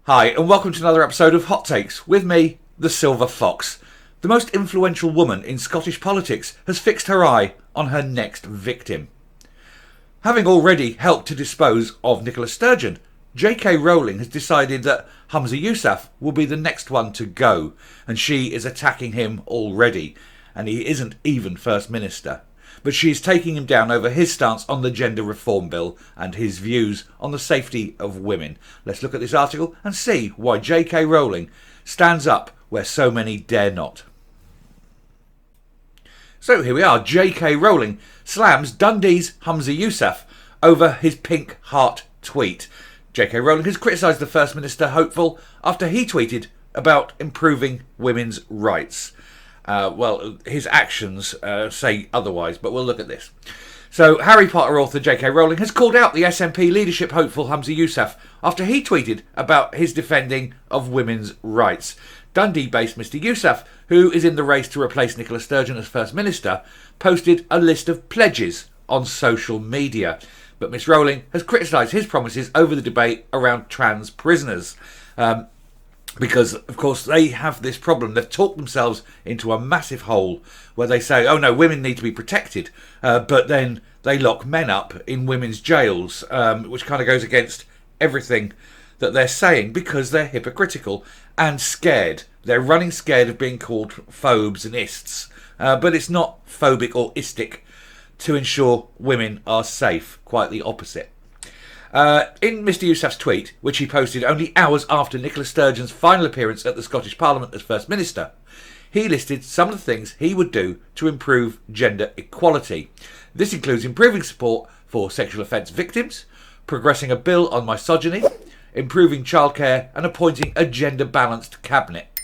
Hi, and welcome to another episode of Hot Takes with me, the Silver Fox. The most influential woman in Scottish politics has fixed her eye on her next victim. Having already helped to dispose of Nicola Sturgeon, J.K. Rowling has decided that Humza Yousaf will be the next one to go, and she is attacking him already, and he isn't even First Minister. But she is taking him down over his stance on the gender reform bill and his views on the safety of women. Let's look at this article and see why J.K. Rowling stands up where so many dare not. So here we are. J.K. Rowling slams Dundee's Humza Yousaf over his pink heart tweet. J.K. Rowling has criticised the First Minister hopeful after he tweeted about improving women's rights. His actions say otherwise, but we'll look at this. So, Harry Potter author J.K. Rowling has called out the SNP leadership hopeful Humza Yousaf after he tweeted about his defending of women's rights. Dundee-based Mr Yousaf, who is in the race to replace Nicola Sturgeon as First Minister, posted a list of pledges on social media. But Miss Rowling has criticised his promises over the debate around trans prisoners. Because, of course, they have this problem. They've talked themselves into a massive hole where they say, oh no, women need to be protected. But then they lock men up in women's jails, which kind of goes against everything that they're saying because they're hypocritical and scared. They're running scared of being called phobes and ists. But it's not phobic or istic to ensure women are safe. Quite the opposite. In Mr Yousaf's tweet, which he posted only hours after Nicola Sturgeon's final appearance at the Scottish Parliament as First Minister, he listed some of the things he would do to improve gender equality. This includes improving support for sexual offence victims, progressing a bill on misogyny, improving childcare and appointing a gender-balanced cabinet.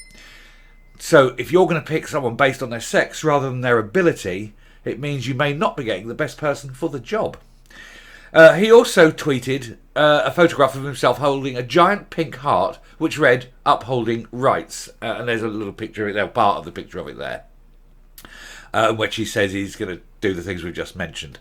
So if you're going to pick someone based on their sex rather than their ability, it means you may not be getting the best person for the job. He also tweeted a photograph of himself holding a giant pink heart which read upholding rights, and there's a little picture of it there, part of the picture of it there, in which he says he's going to do the things we've just mentioned.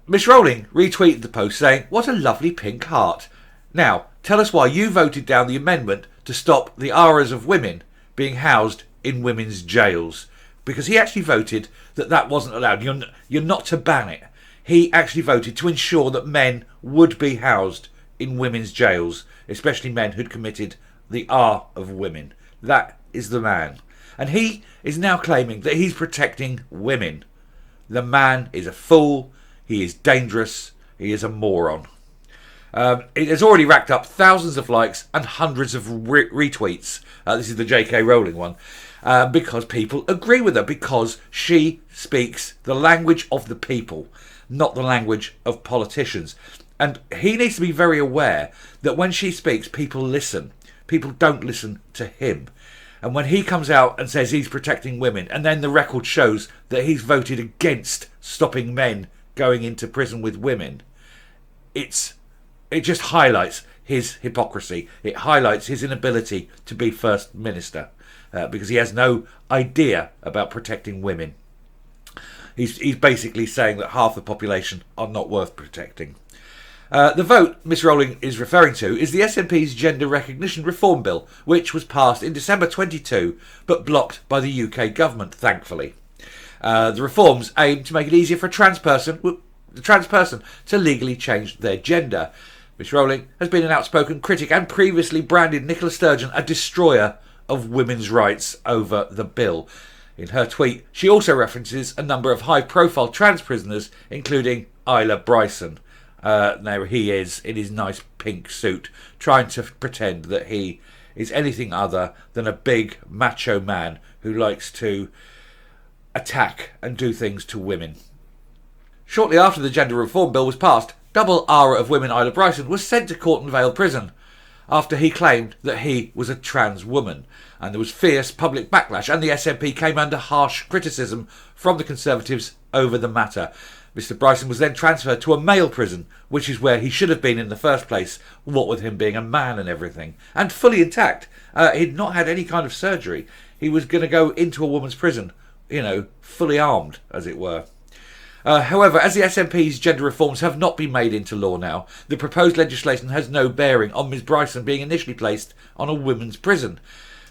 Miss Rowling retweeted the post saying, what a lovely pink heart. Now tell us why you voted down the amendment to stop the auras of women being housed in women's jails, because he actually voted that wasn't allowed. You're not to ban it. He actually voted to ensure that men would be housed in women's jails, especially men who'd committed the R of women. That is the man. And he is now claiming that he's protecting women. The man is a fool, he is dangerous, he is a moron. It has already racked up thousands of likes and hundreds of retweets. This is the J.K. Rowling one. Because people agree with her, because she speaks the language of the people, not the language of politicians. And he needs to be very aware that when she speaks, people listen. People don't listen to him. And when he comes out and says he's protecting women, and then the record shows that he's voted against stopping men going into prison with women, it just highlights his hypocrisy. It highlights his inability to be First Minister, because he has no idea about protecting women. He's basically saying that half the population are not worth protecting. The vote Miss Rowling is referring to is the SNP's Gender Recognition Reform Bill, which was passed in December 22 but blocked by the UK government, thankfully. The reforms aim to make it easier for a trans person to legally change their gender. Miss Rowling has been an outspoken critic and previously branded Nicola Sturgeon a destroyer of women's rights over the bill. In her tweet, she also references a number of high-profile trans prisoners, including Isla Bryson. There he is in his nice pink suit, trying to pretend that he is anything other than a big macho man who likes to attack and do things to women. Shortly after the Gender Reform Bill was passed, double Aura of Women Isla Bryson was sent to Corton Vale Prison after he claimed that he was a trans woman, and there was fierce public backlash, and the SNP came under harsh criticism from the Conservatives over the matter. Mr Bryson was then transferred to a male prison, which is where he should have been in the first place, what with him being a man and everything, and fully intact. He'd not had any kind of surgery. He was going to go into a woman's prison, fully armed, as it were. However, as the SNP's gender reforms have not been made into law now, the proposed legislation has no bearing on Ms Bryson being initially placed on a women's prison.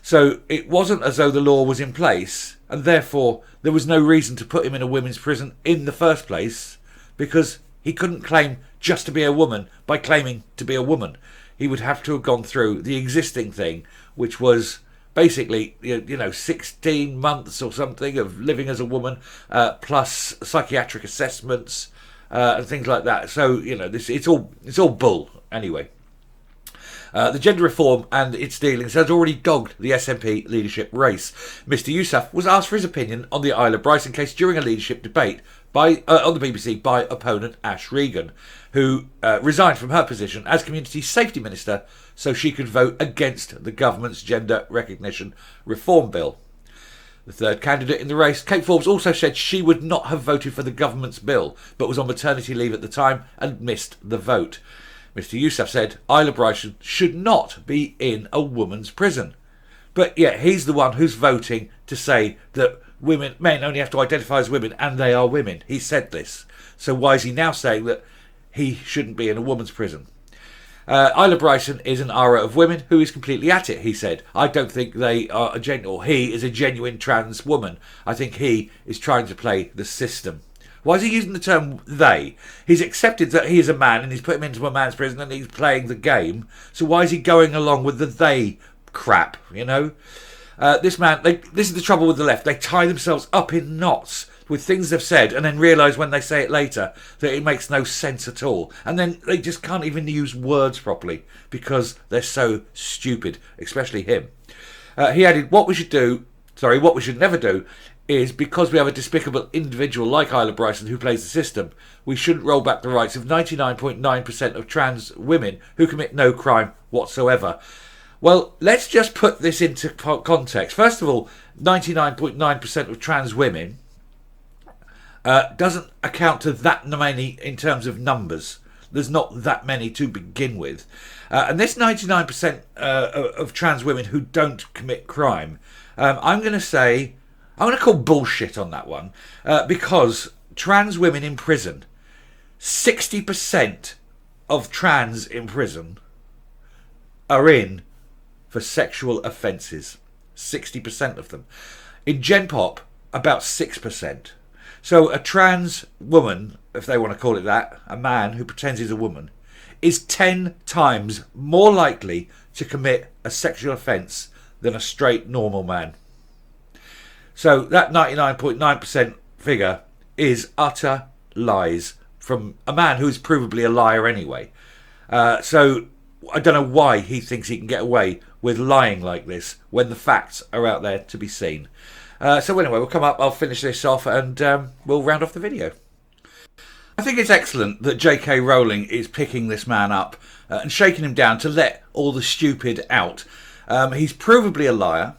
So it wasn't as though the law was in place, and therefore there was no reason to put him in a women's prison in the first place, because he couldn't claim just to be a woman by claiming to be a woman. He would have to have gone through the existing thing, which was basically 16 months or something of living as a woman, plus psychiatric assessments and things like that. So it's all bull anyway. The gender reform and its dealings has already dogged the SNP leadership race. Mr Yousaf was asked for his opinion on the Isla Bryson case during a leadership debate on the BBC by opponent Ash Regan, who resigned from her position as Community Safety Minister so she could vote against the government's gender recognition reform bill. The third candidate in the race, Kate Forbes, also said she would not have voted for the government's bill, but was on maternity leave at the time and missed the vote. Mr Yousaf said Isla Bryson should not be in a woman's prison. But yet he's the one who's voting to say that men only have to identify as women, and they are women. He said this. So why is he now saying that he shouldn't be in a woman's prison? Isla Bryson is an aura of women who is completely at it, he said. I don't think they are he is a genuine trans woman. I think he is trying to play the system. Why is he using the term they? He's accepted that he is a man and he's put him into a man's prison and he's playing the game. So why is he going along with the they crap, This man, this is the trouble with the left. They tie themselves up in knots with things they've said and then realise when they say it later that it makes no sense at all. And then they just can't even use words properly because they're so stupid, especially him. He added, what we should never do is, because we have a despicable individual like Isla Bryson who plays the system, we shouldn't roll back the rights of 99.9% of trans women who commit no crime whatsoever. Well, let's just put this into context. First of all, 99.9% of trans women doesn't account to that many in terms of numbers. There's not that many to begin with. And this 99% of trans women who don't commit crime, I'm going to call bullshit on that one, because trans women in prison, 60% of trans in prison are in for sexual offences. 60% of them. In Gen Pop, about 6%. So a trans woman, if they want to call it that, a man who pretends he's a woman, is 10 times more likely to commit a sexual offence than a straight normal man. So that 99.9% figure is utter lies from a man who's provably a liar anyway. So I don't know why he thinks he can get away with lying like this when the facts are out there to be seen. So anyway, we'll come up, I'll finish this off and we'll round off the video. I think it's excellent that J.K. Rowling is picking this man up and shaking him down to let all the stupid out. He's provably a liar.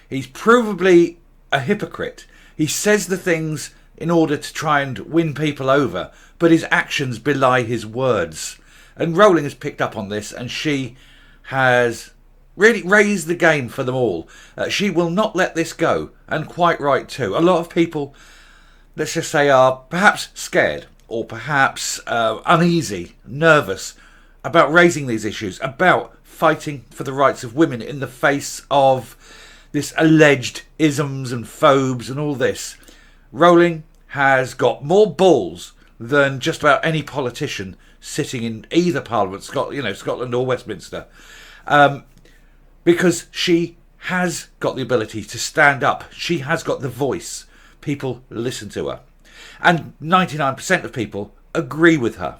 He's provably a hypocrite. He says the things in order to try and win people over, but his actions belie his words. And Rowling has picked up on this, and she has really raised the game for them all. She will not let this go, and quite right too. A lot of people, let's just say, are perhaps scared or perhaps uneasy, nervous about raising these issues, about fighting for the rights of women in the face of this alleged isms and phobes and all this. Rowling has got more balls than just about any politician sitting in either Parliament, Scotland or Westminster, because she has got the ability to stand up. She has got the voice. People listen to her. And 99% of people agree with her.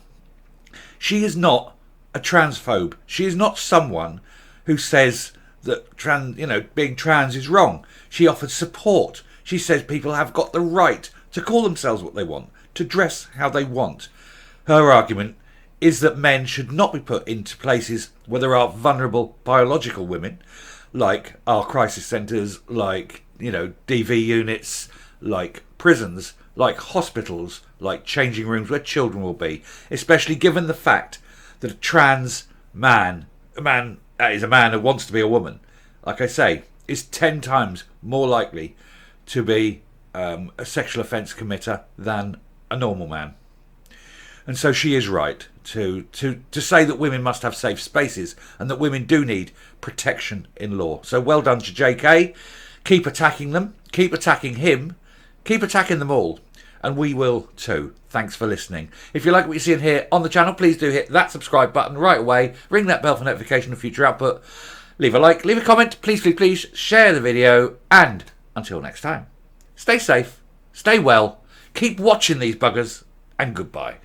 She is not a transphobe. She is not someone who says that being trans is wrong. She offers support. She says people have got the right to call themselves what they want, to dress how they want. Her argument is that men should not be put into places where there are vulnerable biological women, like our crisis centres, like, DV units, like prisons, like hospitals, like changing rooms where children will be, especially given the fact that a trans man, that is a man who wants to be a woman, like I say, is 10 times more likely to be a sexual offence committer than a normal man. And so she is right to say that women must have safe spaces and that women do need protection in law. So well done to JK. Keep attacking them. Keep attacking him. Keep attacking them all. And we will too. Thanks for listening. If you like what you're seeing here on the channel, please do hit that subscribe button right away. Ring that bell for notification of future output. Leave a like, leave a comment. Please, please, please share the video. And until next time, stay safe, stay well, keep watching these buggers, and goodbye.